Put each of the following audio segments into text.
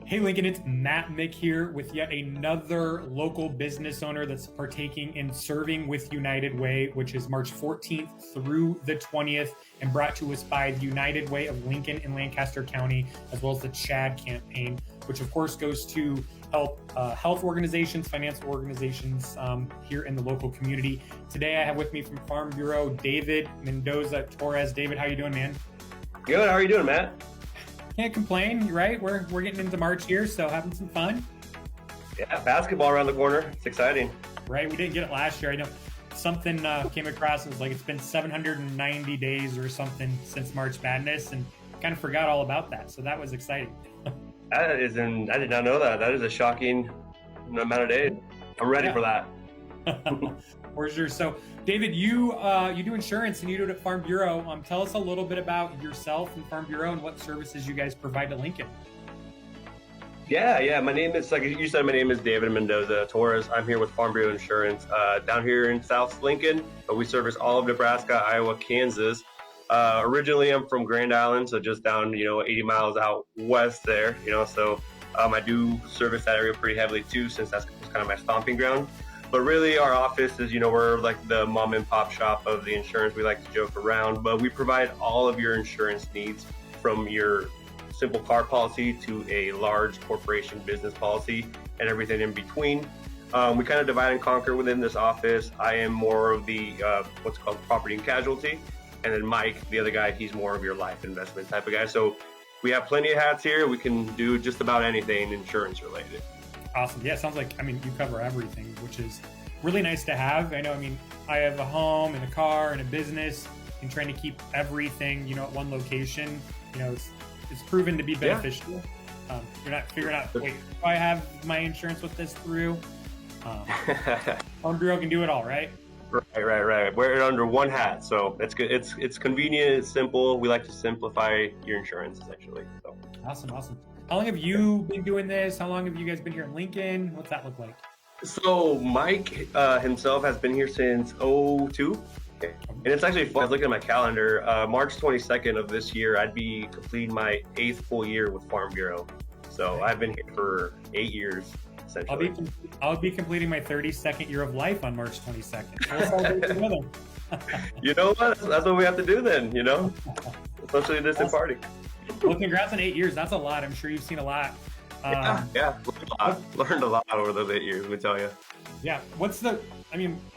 Hey Lincoln, it's Matt Mick here with yet another local business owner that's partaking in Serving with United Way, which is March 14th through the 20th and brought to us by the United Way of Lincoln and Lancaster County, as well as the CHAD campaign, which of course goes to help health organizations, financial organizations here in the local community. Today I have with me from Farm Bureau, David Mendoza Torres. David, how you doing, man? Good. How are you doing, Matt? Can't complain, right? We're getting into March here, so having some fun. Yeah, basketball around the corner. It's exciting. Right, we didn't get it last year. I know something came across and was like it's been 790 days or something since March Madness, and kind of forgot all about that. So that was exciting. I did not know that. That is a shocking amount of days. I'm ready for that. For sure. So, David, you do insurance and you do it at Farm Bureau. Tell us a little bit about yourself and Farm Bureau and what services you guys provide to Lincoln. Yeah. My name is, like you said, my name is David Mendoza Torres. I'm here with Farm Bureau Insurance down here in South Lincoln. We service all of Nebraska, Iowa, Kansas. Originally, I'm from Grand Island, so just down, 80 miles out west there. So I do service that area pretty heavily too, since that's kind of my stomping ground. But really, our office is, we're like the mom and pop shop of the insurance. We like to joke around, but we provide all of your insurance needs, from your simple car policy to a large corporation business policy and everything in between. We kind of divide and conquer within this office. I am more of the what's called property and casualty, and then Mike, the other guy, he's more of your life investment type of guy. So we have plenty of hats here. We can do just about anything insurance related. Awesome. Yeah, it sounds like, you cover everything, which is really nice to have. I have a home and a car and a business, and trying to keep everything, at one location, it's proven to be beneficial. Yeah. You're not figuring out, wait, do I have my insurance with this through? Farm Bureau can do it all, right? Right. Wear it under one hat, so that's good. It's convenient, it's simple. We like to simplify your insurance, essentially. So. Awesome. How long have you been doing this? How long have you guys been here in Lincoln? What's that look like? So Mike himself has been here since 2002. And it's actually fun. I was looking at my calendar. March 22nd of this year, I'd be completing my 8th full year with Farm Bureau. So I've been here for 8 years, essentially. I'll be completing my 32nd year of life on March 22nd. So let's all do it together. You know what? That's what we have to do then, Especially a distant party. Well, congrats on 8 years. That's a lot. I'm sure you've seen a lot. Yeah. Learned a lot over those 8 years, let me tell you. Yeah.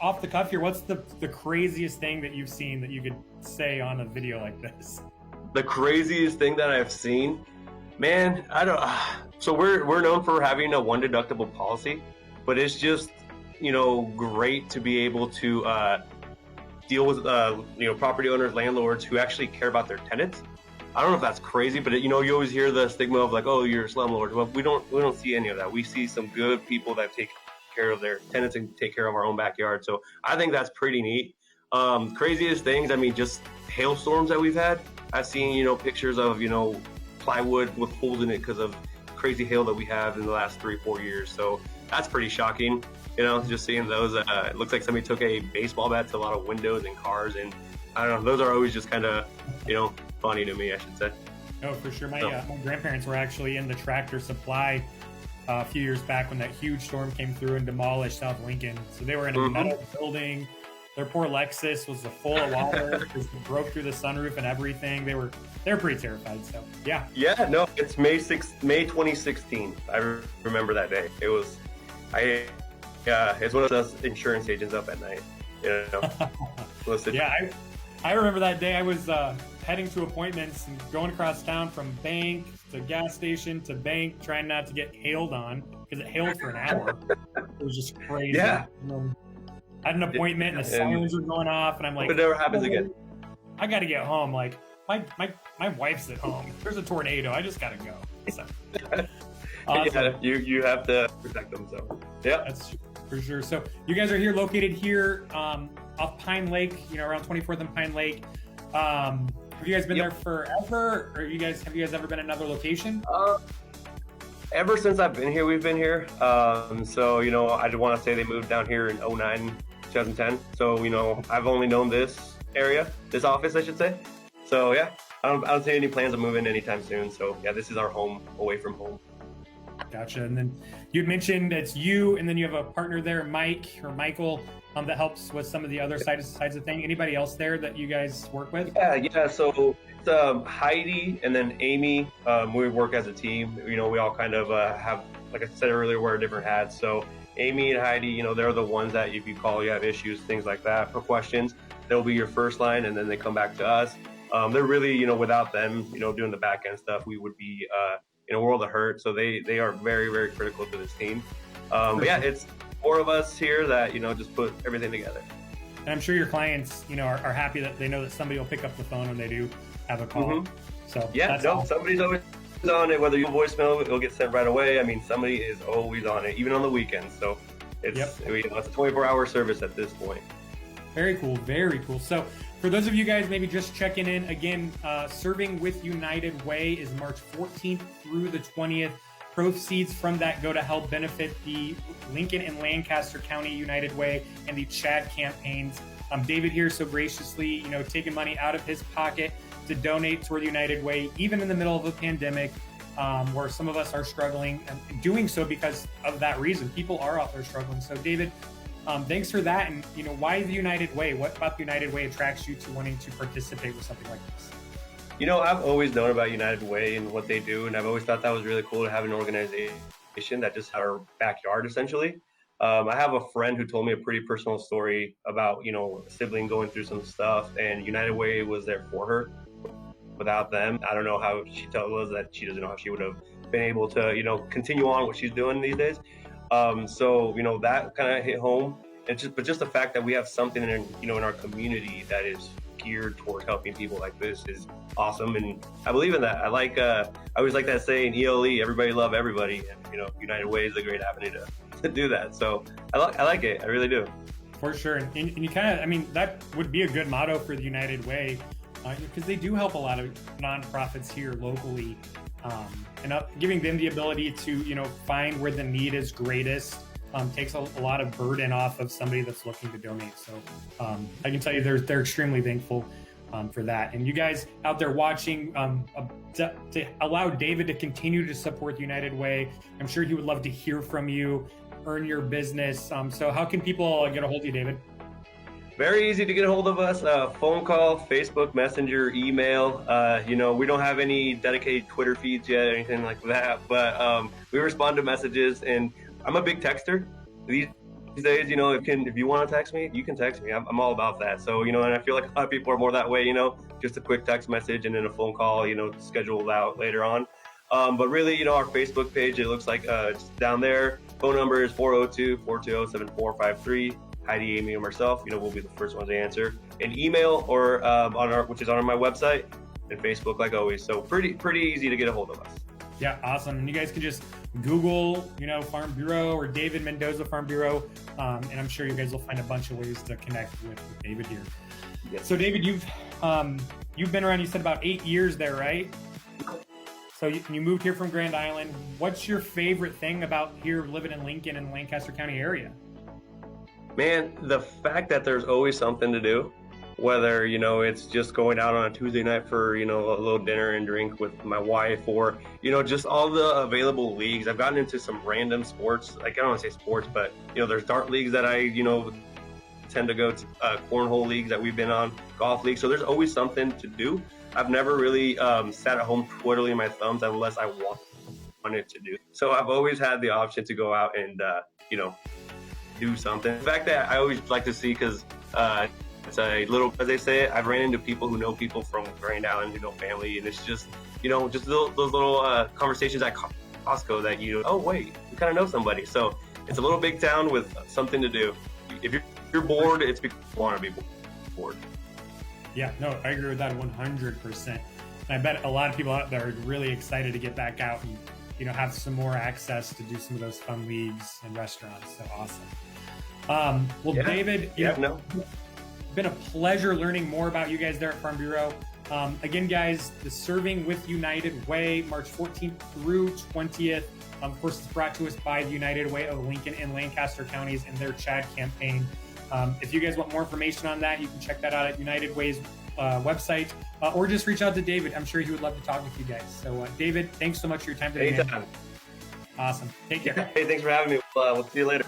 Off the cuff here, what's the craziest thing that you've seen that you could say on a video like this? The craziest thing that I've seen? Man, I don't. So we're known for having a one deductible policy, but it's just, great to be able to deal with, property owners, landlords who actually care about their tenants. I don't know if that's crazy, but you always hear the stigma of like, oh, you're a slumlord. Well, we don't see any of that. We see some good people that take care of their tenants and take care of our own backyard. So I think that's pretty neat. Craziest things, just hailstorms that we've had. I've seen, pictures of, plywood with holes in it because of crazy hail that we have in the last 3-4 years. So that's pretty shocking. Just seeing those. It looks like somebody took a baseball bat to a lot of windows and cars, and I don't know. Those are always just kind of, funny to me, I should say. Oh, for sure. My grandparents were actually in the Tractor Supply a few years back when that huge storm came through and demolished South Lincoln. So they were in a metal building. Their poor Lexus was full of water because it broke through the sunroof and everything. They were pretty terrified. So yeah. Yeah, no, it's May 2016. I remember that day. It was, it's one of those insurance agents up at night. Yeah, I remember that day. I was heading to appointments and going across town from bank to gas station to bank, trying not to get hailed on because it hailed for an hour. It was just crazy. Yeah. I had an appointment and the sirens were going off, and I'm like, it never happens again. I got to get home. Like my wife's at home. There's a tornado. I just got to go. So, awesome. Yeah, you have to protect them. So yeah, that's for sure. So you guys are here, located here off Pine Lake, around 24th and Pine Lake. Have you guys been there forever, or have you guys ever been in another location? Ever since I've been here, we've been here. So I just want to say they moved down here in 2010. So I've only known this area, this office, I should say. So yeah, I don't see any plans of moving anytime soon. So yeah, this is our home away from home. Gotcha. And then you'd mentioned it's you, and then you have a partner there, Mike or Michael, that helps with some of the other sides of thing. Anybody else there that you guys work with? Yeah. So it's Heidi and then Amy. We work as a team. We all kind of have, like I said earlier, wear different hats. So Amy and Heidi, they're the ones that if you call, you have issues, things like that, for questions, they'll be your first line, and then they come back to us. They're really, without them, doing the back end stuff, we would be in a world of hurt. So they are very, very critical to this team. But yeah, it's 4 of us here that, just put everything together. And I'm sure your clients, are happy that they know that somebody will pick up the phone when they do have a call. Mm-hmm. So yeah, somebody's always on it. Whether you voicemail, it'll get sent right away. I mean, somebody is always on it, even on the weekends. So it's it's a 24-hour service at this point. Very cool. Very cool. So for those of you guys maybe just checking in, again, Serving with United Way is March 14th through the 20th. Proceeds from that go to help benefit the Lincoln and Lancaster County United Way and the CHAD campaigns. David here so graciously, taking money out of his pocket to donate toward the United Way, even in the middle of a pandemic, where some of us are struggling, and doing so because of that reason. People are out there struggling. So David, thanks for that. And why the United Way? What about the United Way attracts you to wanting to participate with something like this? I've always known about United Way and what they do, and I've always thought that was really cool to have an organization that just had our backyard, essentially. I have a friend who told me a pretty personal story about, a sibling going through some stuff, and United Way was there for her. Without them, I don't know how she told us that she doesn't know how she would have been able to, continue on what she's doing these days. So, that kind of hit home. And just the fact that we have something in our community that is geared toward helping people like this is awesome, and I believe in that. I always like that saying, ELE, everybody love everybody, and United Way is a great avenue to do that. So I like it, I really do. For sure, and you kind of, that would be a good motto for the United Way, because they do help a lot of nonprofits here locally, and giving them the ability to find where the need is greatest. Takes a lot of burden off of somebody that's looking to donate. So I can tell you they're extremely thankful for that. And you guys out there watching, to allow David to continue to support United Way, I'm sure he would love to hear from you, earn your business. So how can people get a hold of you, David? Very easy to get a hold of us. Phone call, Facebook Messenger, email. We don't have any dedicated Twitter feeds yet, anything like that, but we respond to messages, and I'm a big texter. These days, if you want to text me, you can text me. I'm all about that. So, and I feel like a lot of people are more that way, just a quick text message and then a phone call, scheduled out later on. But really, our Facebook page, it looks like it's down there. Phone number is 402-420-7453. Heidi, Amy, and myself, we'll be the first ones to answer. An email or which is on my website, and Facebook, like always. So pretty easy to get a hold of us. Yeah, awesome. And you guys can just Google, Farm Bureau or David Mendoza Farm Bureau, and I'm sure you guys will find a bunch of ways to connect with David here. Yes. So David, you've been around, you said about 8 years there, right? So you moved here from Grand Island. What's your favorite thing about here living in Lincoln and Lancaster County area? Man, the fact that there's always something to do. Whether, it's just going out on a Tuesday night for, a little dinner and drink with my wife, or, just all the available leagues. I've gotten into some random sports. Like, I don't want to say sports, but, there's dart leagues that I, tend to go to, cornhole leagues that we've been on, golf leagues. So there's always something to do. I've never really sat at home twiddling my thumbs unless I wanted to do. So I've always had the option to go out and, do something. The fact that I always like to see, because it's a little, as they say, I've ran into people who know people from Grand Island who know family, and it's just, just those little conversations at Costco that oh wait, you kind of know somebody. So it's a little big town with something to do. If you're bored, it's because you want to be bored. Yeah, no, I agree with that 100%. And I bet a lot of people out there are really excited to get back out and, have some more access to do some of those fun leagues and restaurants. So awesome. Well, yeah. David, been a pleasure learning more about you guys there at Farm Bureau. Again, guys, the Serving with United Way, March 14th through 20th. Of course, it's brought to us by the United Way of Lincoln and Lancaster counties and their CHAD campaign. If you guys want more information on that, you can check that out at United Way's website, or just reach out to David. I'm sure he would love to talk with you guys. So David, thanks so much for your time today. Anytime. Awesome. Take care. Hey, thanks for having me. We'll see you later.